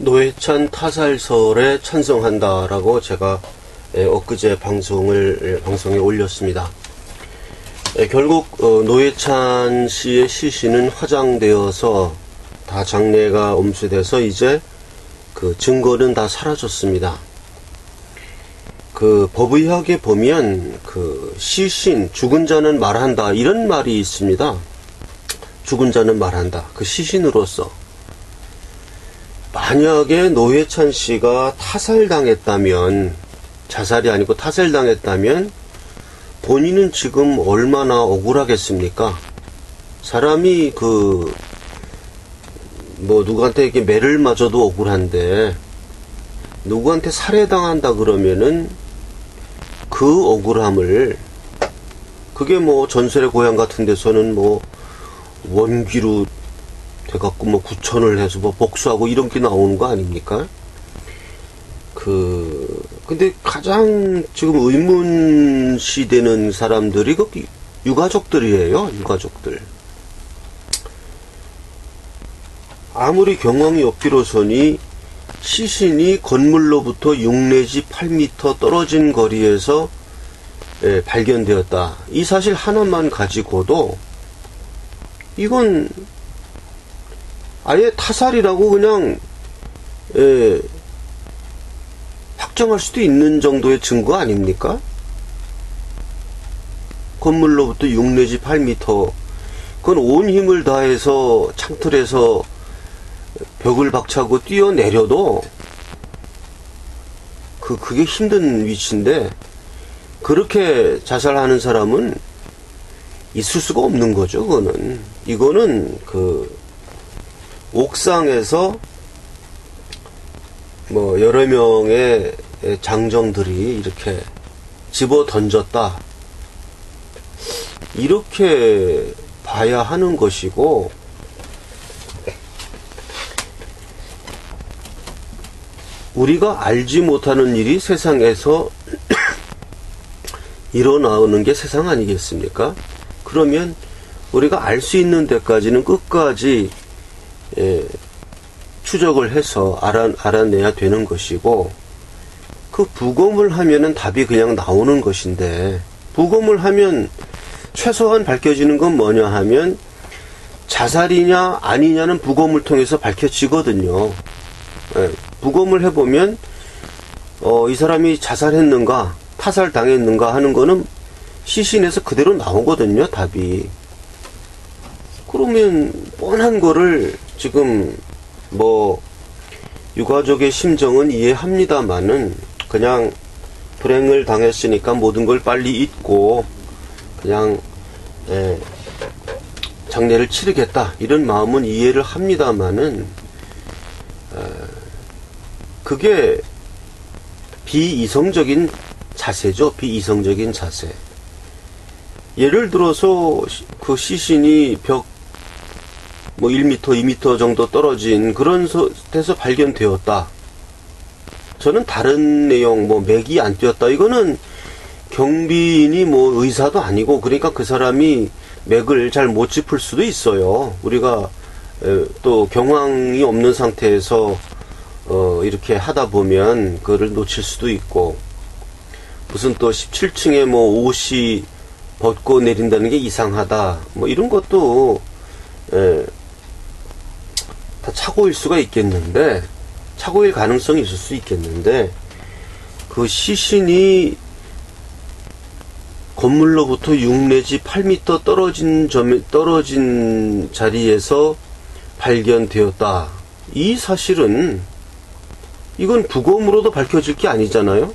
노회찬 타살설에 찬성한다라고 제가 엊그제 방송에 올렸습니다. 결국 노회찬 씨의 시신은 화장되어서 다 장례가 엄수돼서 이제 그 증거는 다 사라졌습니다. 그 법의학에 보면 그 시신, 죽은 자는 말한다 이런 말이 있습니다. 죽은 자는 말한다. 그 시신으로서 만약에 노회찬 씨가 타살당했다면, 자살이 아니고 타살당했다면 본인은 지금 얼마나 억울하겠습니까? 사람이 누구한테 이렇게 매를 맞아도 억울한데 누구한테 살해당한다 그러면은 그 억울함을, 그게 전설의 고향 같은 데서는 원기로 돼갖고 구천을 해서 복수하고 이런 게 나오는 거 아닙니까? 근데 가장 지금 의문시 되는 사람들이 유가족들이에요, 유가족들. 아무리 경황이 없기로서니 시신이 건물로부터 6 내지 8m 떨어진 거리에서 발견되었다. 이 사실 하나만 가지고도 이건 아예 타살이라고 그냥 확정할 수도 있는 정도의 증거 아닙니까? 건물로부터 6 내지 8m, 그건 온 힘을 다해서 창틀에서 벽을 박차고 뛰어내려도 그게 힘든 위치인데, 그렇게 자살하는 사람은 있을 수가 없는 거죠. 이거는 옥상에서 여러 명의 장정들이 이렇게 집어 던졌다, 이렇게 봐야 하는 것이고, 우리가 알지 못하는 일이 세상에서 일어나는 게 세상 아니겠습니까? 그러면 우리가 알 수 있는 데까지는 끝까지 추적을 해서 알아내야 되는 것이고, 그 부검을 하면은 답이 그냥 나오는 것인데, 부검을 하면 최소한 밝혀지는 건 뭐냐 하면 자살이냐 아니냐는 부검을 통해서 밝혀지거든요. 부검을 해보면 이 사람이 자살했는가 타살당했는가 하는 거는 시신에서 그대로 나오거든요, 답이. 그러면 뻔한 거를 지금 유가족의 심정은 이해합니다마는 그냥 불행을 당했으니까 모든 걸 빨리 잊고 그냥 장례를 치르겠다 이런 마음은 이해를 합니다마는 그게 비이성적인 자세죠. 비이성적인 자세. 예를 들어서 그 시신이 벽 1m, 2m 정도 떨어진 그런 데서 발견되었다. 저는 다른 내용, 맥이 안 뛰었다. 이거는 경비인이 의사도 아니고, 그러니까 그 사람이 맥을 잘 못 짚을 수도 있어요. 우리가 또 경황이 없는 상태에서 이렇게 하다 보면 그거를 놓칠 수도 있고, 무슨 또 17층에 옷이 벗고 내린다는 게 이상하다, 이런 것도 다 착오일 수가 있겠는데, 착오일 가능성이 있을 수 있겠는데, 그 시신이 건물로부터 6 내지 8m 떨어진 자리에서 발견되었다. 이 사실은 이건 부검으로도 밝혀질 게 아니잖아요.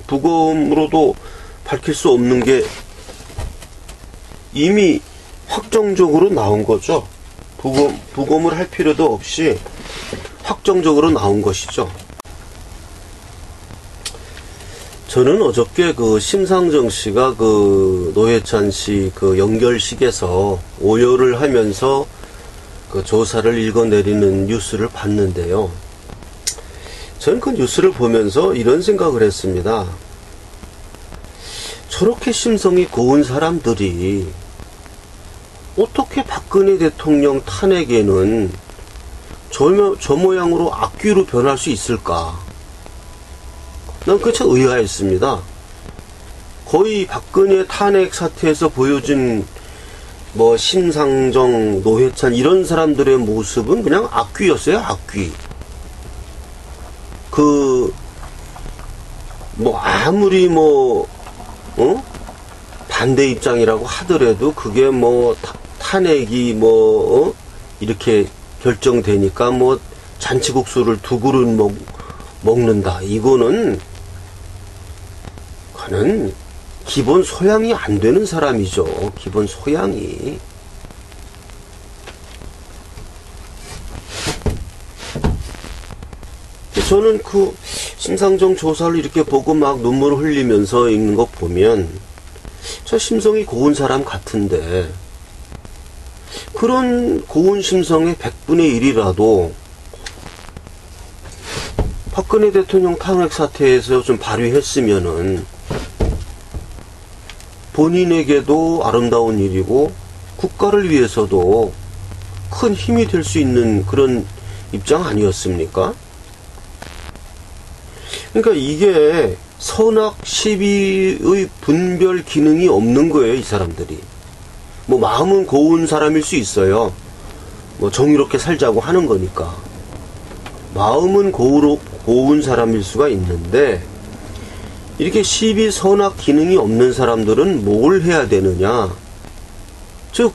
부검으로도 밝힐 수 없는 게 이미 확정적으로 나온 거죠. 부검을 할 필요도 없이 확정적으로 나온 것이죠. 저는 어저께 심상정 씨가 노회찬 씨 연결식에서 오열을 하면서 조사를 읽어내리는 뉴스를 봤는데요. 저는 그 뉴스를 보면서 이런 생각을 했습니다. 저렇게 심성이 고운 사람들이 어떻게 박근혜 대통령 탄핵에는 저 모양으로 악귀로 변할 수 있을까? 난 그게 참 의아했습니다. 거의 박근혜 탄핵 사태에서 보여준 뭐 심상정, 노회찬 이런 사람들의 모습은 그냥 악귀였어요. 악귀. 뭐 아무리 반대 입장이라고 하더라도 그게 뭐 탄핵이 이렇게 결정되니까 뭐 잔치국수를 2그릇 먹는다. 이거는 그는 기본 소양이 안 되는 사람이죠. 기본 소양이. 저는 그 심상정 조사를 이렇게 보고 막 눈물을 흘리면서 읽는 거 보면 저 심성이 고운 사람 같은데 그런 고운 심성의 100분의 1이라도 박근혜 대통령 탄핵 사태에서 좀 발휘했으면은 본인에게도 아름다운 일이고 국가를 위해서도 큰 힘이 될 수 있는 그런 입장 아니었습니까? 그러니까 이게 선악 시비의 분별 기능이 없는 거예요, 이 사람들이. 뭐 마음은 고운 사람일 수 있어요. 뭐 정의롭게 살자고 하는 거니까. 마음은 고운 사람일 수가 있는데 이렇게 시비 선악 기능이 없는 사람들은 뭘 해야 되느냐? 즉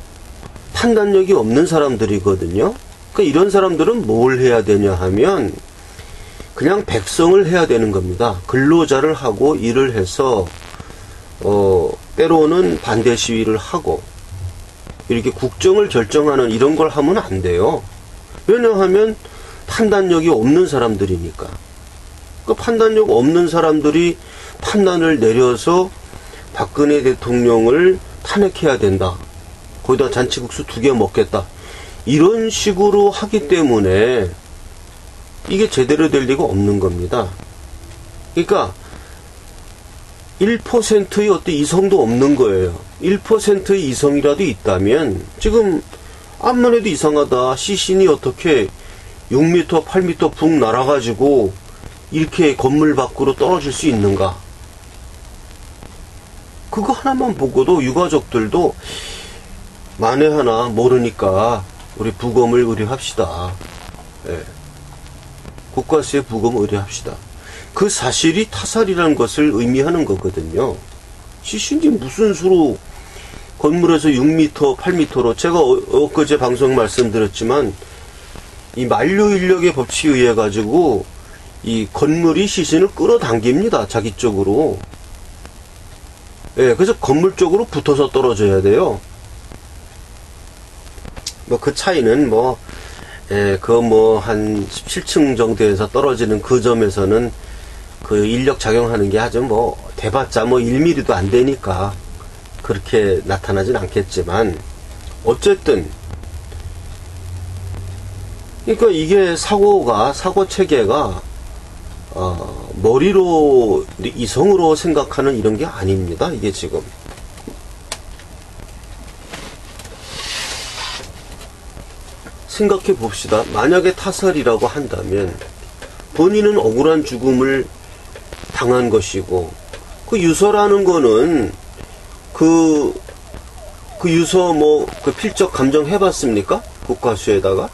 판단력이 없는 사람들이거든요. 그러니까 이런 사람들은 뭘 해야 되냐 하면 그냥 백성을 해야 되는 겁니다. 근로자를 하고 일을 해서 때로는 반대 시위를 하고 이렇게 국정을 결정하는 이런 걸 하면 안 돼요. 왜냐하면 판단력이 없는 사람들이니까. 그 판단력 없는 사람들이 판단을 내려서 박근혜 대통령을 탄핵해야 된다. 거기다 잔치국수 2개 먹겠다. 이런 식으로 하기 때문에 이게 제대로 될 리가 없는 겁니다. 그러니까 1%의 어떤 이성도 없는 거예요. 1%의 이성이라도 있다면 지금 암만 해도 이상하다. 시신이 어떻게 6m, 8m 붕 날아가지고 이렇게 건물 밖으로 떨어질 수 있는가? 그거 하나만 보고도 유가족들도 만에 하나 모르니까 우리 부검을 의뢰합시다. 예. 국가수의 부검 의뢰합시다. 그 사실이 타살이라는 것을 의미하는 거거든요. 시신이 무슨 수로 건물에서 6m, 8m로 제가 엊그제 방송 말씀드렸지만 이 만류인력의 법칙에 의해 가지고 이 건물이 시신을 끌어당깁니다. 자기 쪽으로. 예, 그래서 건물 쪽으로 붙어서 떨어져야 돼요. 뭐 그 차이는 한 17층 정도에서 떨어지는 그 점에서는 그 인력 작용하는 게 아주 대봤자 1mm도 안 되니까 그렇게 나타나진 않겠지만 어쨌든 그러니까 이게 사고 체계가 머리로 이성으로 생각하는 이런 게 아닙니다. 이게 지금 생각해 봅시다. 만약에 타살이라고 한다면 본인은 억울한 죽음을 당한 것이고 그 유서라는 거는 그 유서 그 필적 감정 해봤습니까? 국가수에다가?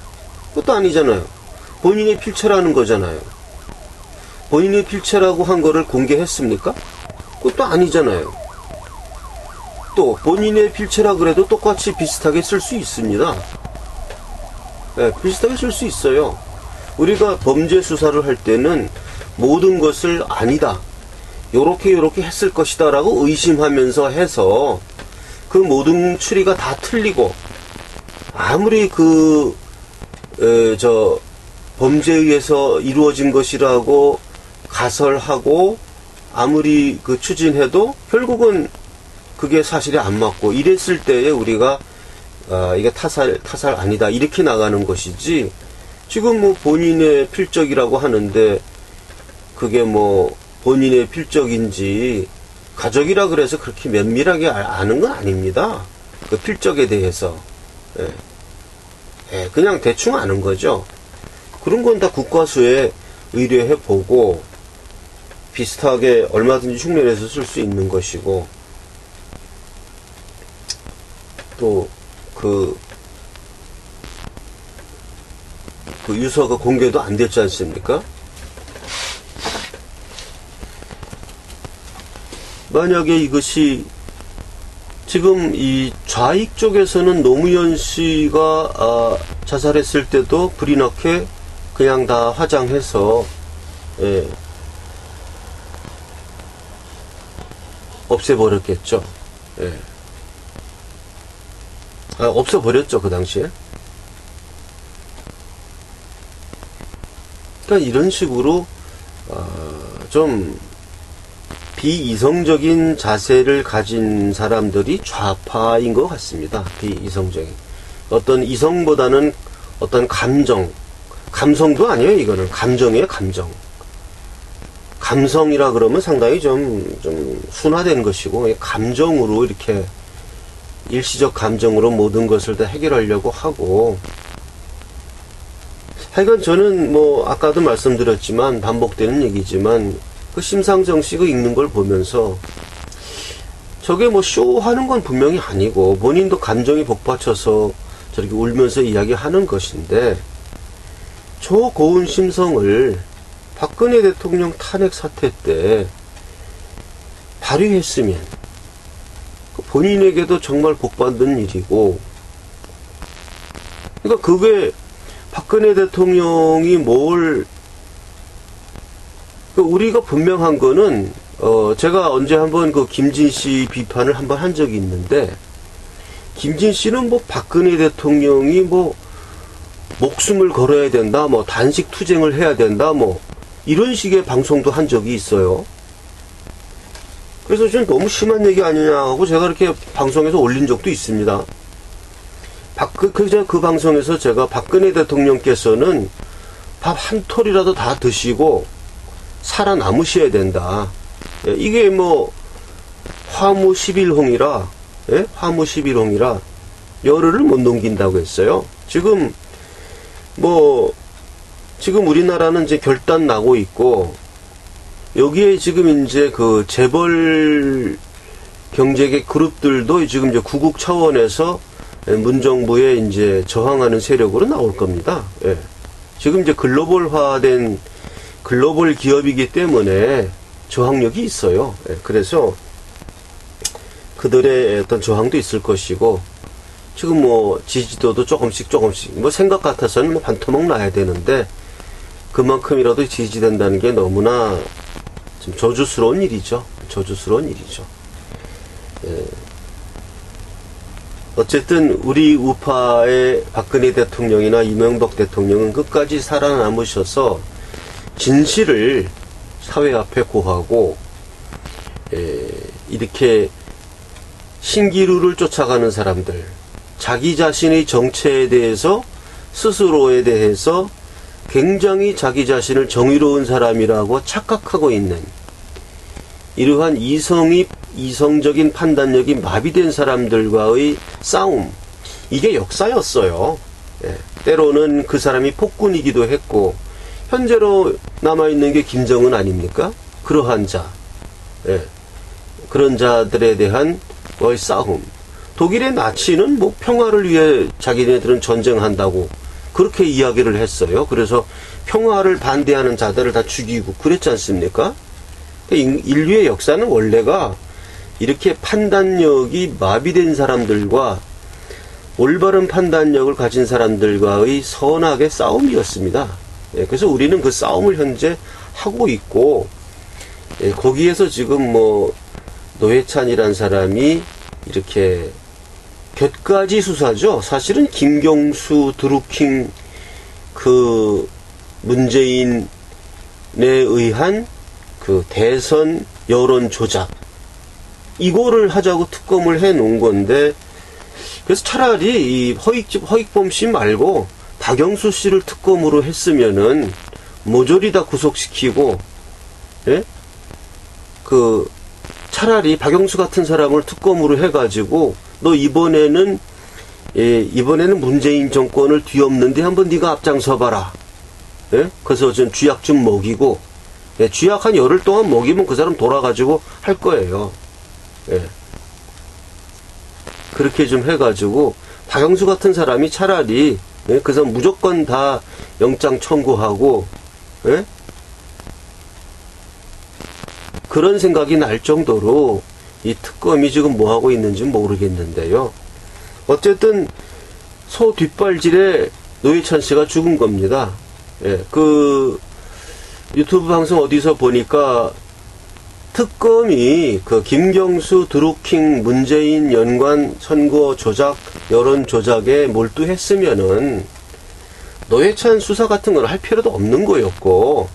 그것도 아니잖아요. 본인의 필체라는 거잖아요. 본인의 필체라고 한 거를 공개했습니까? 그것도 아니잖아요. 또 본인의 필체라 그래도 똑같이 비슷하게 쓸 수 있습니다. 네, 비슷하게 쓸 수 있어요. 우리가 범죄 수사를 할 때는 모든 것을 아니다. 요렇게 했을 것이다 라고 의심하면서 해서 그 모든 추리가 다 틀리고 아무리 범죄에 의해서 이루어진 것이라고 가설하고 아무리 추진해도 결국은 그게 사실에 안 맞고 이랬을 때에 우리가 이게 타살 아니다 이렇게 나가는 것이지 지금 본인의 필적이라고 하는데 그게 본인의 필적인지 가족이라 그래서 그렇게 면밀하게 아는 건 아닙니다. 그 필적에 대해서 그냥 대충 아는 거죠. 그런 건 다 국과수에 의뢰해보고 비슷하게 얼마든지 흉내내서 쓸 수 있는 것이고, 또 그 유서가 공개도 안 됐지 않습니까? 만약에 이것이 지금 이 좌익 쪽에서는 노무현 씨가 자살했을 때도 불이 나게 그냥 다 화장해서 없애버렸겠죠. 없애버렸죠, 그 당시에. 그러니까 이런 식으로 좀 비이성적인 자세를 가진 사람들이 좌파인 것 같습니다. 비이성적인. 어떤 이성보다는 어떤 감성도 아니에요, 이거는. 감정이에요, 감정. 감성이라 그러면 상당히 좀 순화된 것이고, 감정으로 이렇게 일시적 감정으로 모든 것을 다 해결하려고 하고, 하여간 저는 아까도 말씀드렸지만, 반복되는 얘기지만, 그 심상정 씨가 읽는 걸 보면서, 저게 쇼하는 건 분명히 아니고, 본인도 감정이 복받쳐서 저렇게 울면서 이야기하는 것인데, 저 고운 심성을 박근혜 대통령 탄핵 사태 때 발휘했으면, 본인에게도 정말 복받는 일이고, 그러니까 그게 박근혜 대통령이 우리가 분명한 거는, 제가 언제 한번 김진 씨 비판을 한번 한 적이 있는데, 김진 씨는 박근혜 대통령이 목숨을 걸어야 된다, 단식 투쟁을 해야 된다, 이런 식의 방송도 한 적이 있어요. 그래서 좀 너무 심한 얘기 아니냐 하고 제가 이렇게 방송에서 올린 적도 있습니다. 그 방송에서 제가 박근혜 대통령께서는 밥 한 톨이라도 다 드시고 살아남으셔야 된다. 이게 화무 11홍이라, 화무 11홍이라 열흘을 못 넘긴다고 했어요. 지금 우리나라는 이제 결단 나고 있고, 여기에 지금 이제 재벌 경제계 그룹들도 지금 이제 구국 차원에서 문정부에 이제 저항하는 세력으로 나올 겁니다. 지금 이제 글로벌화된 글로벌 기업이기 때문에 저항력이 있어요. 그래서 그들의 어떤 저항도 있을 것이고, 지금 지지도도 조금씩 생각 같아서는 반토막 나야 되는데, 그만큼이라도 지지된다는 게 너무나 좀 저주스러운 일이죠. 어쨌든 우리 우파의 박근혜 대통령이나 이명박 대통령은 끝까지 살아남으셔서 진실을 사회 앞에 고하고, 이렇게 신기루를 쫓아가는 사람들, 자기 자신의 정체에 대해서, 스스로에 대해서 굉장히 자기 자신을 정의로운 사람이라고 착각하고 있는 이러한 이성적인 판단력이 마비된 사람들과의 싸움, 이게 역사였어요. 때로는 그 사람이 폭군이기도 했고, 현재로 남아있는 게 김정은 아닙니까? 그러한 자, 그런 자들에 대한 싸움. 독일의 나치는 평화를 위해 자기네들은 전쟁한다고 그렇게 이야기를 했어요. 그래서 평화를 반대하는 자들을 다 죽이고 그랬지 않습니까? 인류의 역사는 원래가 이렇게 판단력이 마비된 사람들과 올바른 판단력을 가진 사람들과의 선악의 싸움이었습니다. 그래서 우리는 그 싸움을 현재 하고 있고, 거기에서 지금 노회찬이란 사람이 이렇게 곁가지 수사죠. 사실은 김경수, 드루킹, 문재인에 의한 대선 여론 조작, 이거를 하자고 특검을 해 놓은 건데, 그래서 차라리 이 허익범 씨 말고 박영수 씨를 특검으로 했으면은 모조리 다 구속시키고, 차라리 박영수 같은 사람을 특검으로 해가지고, 너 이번에는 문재인 정권을 뒤엎는데 한번 네가 앞장서봐라, 예? 그래서 좀 쥐약 좀 먹이고, 예, 쥐약 한 열흘 동안 먹이면 그 사람 돌아가지고 할 거예요. 예. 그렇게 좀 해가지고 박영수 같은 사람이 차라리, 예? 그 사람 무조건 다 영장 청구하고, 예? 그런 생각이 날 정도로 이 특검이 지금 뭐 하고 있는지 모르겠는데요. 어쨌든 소 뒷발질에 노회찬 씨가 죽은 겁니다. 예, 그 유튜브 방송 어디서 보니까 특검이 그 김경수 드루킹 문재인 연관 선거 조작 여론 조작에 몰두했으면은 노회찬 수사 같은 걸 할 필요도 없는 거였고,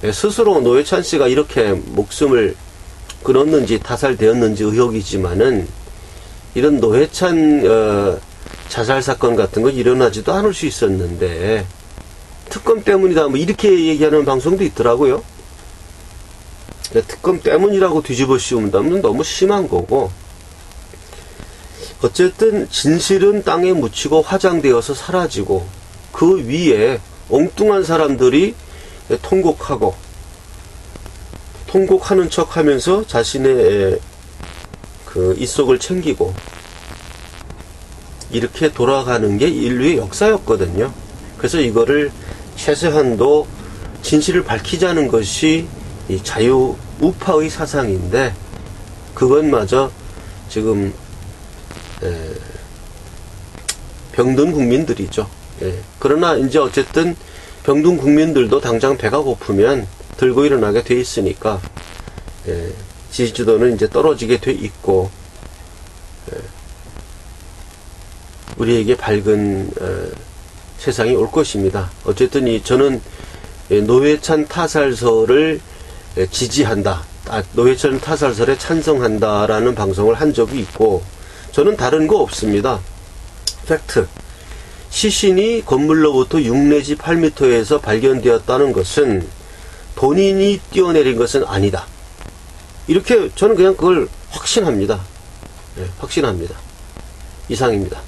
예, 스스로 노회찬 씨가 이렇게 목숨을 끊었는지 타살되었는지 의혹이지만은 이런 노회찬 자살 사건 같은 거 일어나지도 않을 수 있었는데 특검 때문이다 뭐 이렇게 얘기하는 방송도 있더라고요. 특검 때문이라고 뒤집어 씌운다면 너무 심한 거고, 어쨌든 진실은 땅에 묻히고 화장되어서 사라지고 그 위에 엉뚱한 사람들이 통곡하는 척 하면서 자신의 그 입속을 챙기고 이렇게 돌아가는 게 인류의 역사였거든요. 그래서 이거를 최소한도 진실을 밝히자는 것이 이 자유우파의 사상인데 그것마저 지금 병든 국민들이죠. 예. 그러나 이제 어쨌든 병든 국민들도 당장 배가 고프면 들고 일어나게 돼 있으니까, 예, 지지도는 이제 떨어지게 돼 있고, 예, 우리에게 밝은 세상이 올 것입니다. 어쨌든 저는 노회찬 타살설을 지지한다, 노회찬 타살설에 찬성한다라는 방송을 한 적이 있고, 저는 다른 거 없습니다. 팩트. 시신이 건물로부터 6 내지 8m에서 발견되었다는 것은 본인이 뛰어내린 것은 아니다. 이렇게 저는 그냥 그걸 확신합니다. 네, 확신합니다. 이상입니다.